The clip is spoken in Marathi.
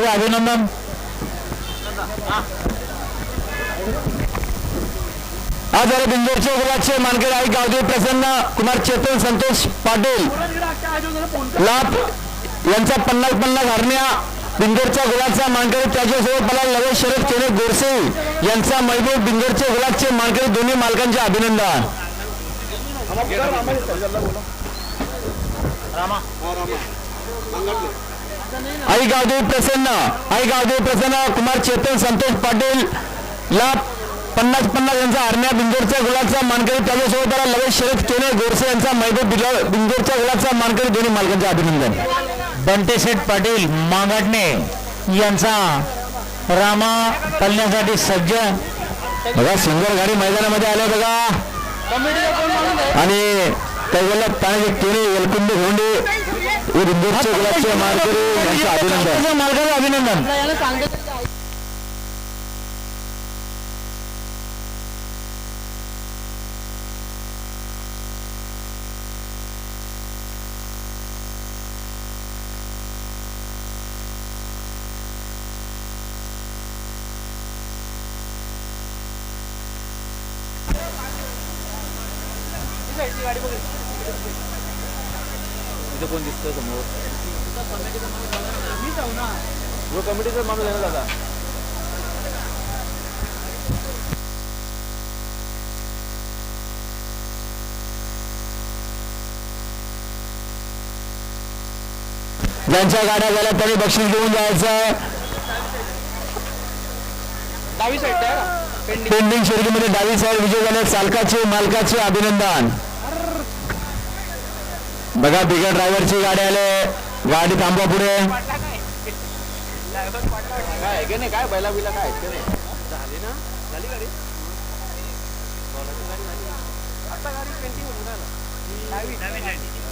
सगळे अभिनंदन. आज जरा बिंदूरच्या गुलाबचे मानकरी आई गावदेवी प्रसन्न कुमार चेतन संतोष पाटील लाभ यांचा 50-50 हरण्या. बिंदूरच्या गुलाबचा मानकरी त्याच्यासोबत मला लवे शरद केले गोरसे यांचा महबूब. बिंदूरच्या गुलाबचे मानकरी दोन्ही मालकांचे अभिनंदन. आई गावदेवी प्रसन्न कुमार चेतन संतोष पाटील लाभ 50-50 यांचा हरण्या. बिंदूरच्या गुलाबचा मानकरी त्याच्यासोबत मला लवे शरद केले गोरसे यांचा महबूब. बिंदूरच्या गुलाबचा मानकरी दोन्ही मालकांचे अभिनंदन. बंटेशेठ पाटील मांगाटणे यांचा रामा पळण्यासाठी सज्ज. बघा सुंदर गाडी मैदानामध्ये आल्या बघा. आणि त्यावेळेला पाण्याचे केले एलकुंड घोंडे बिंदूरच्या गुलाबचे मानकरी यांचे अभिनंदन. मालकाचे अभिनंदन. इथे कोण दिसतोय समोर? कमिटीचा माणूस आहे ना दादा. ज्यांच्या गाड्या झाल्या त्यांनी बक्षीस घेऊन जायचं. डावी साईड पेंडिंग शर्यतीमध्ये डावी साईड विजय झाले चालकाचे मालकाचे अभिनंदन. बघा बिगर ड्रायव्हरची गाडी आले. गाडी थांबवा पुढे. काय काय बैला बिला काय झाली ना झाली गाडी. आता गाडी पेंटिंग होऊन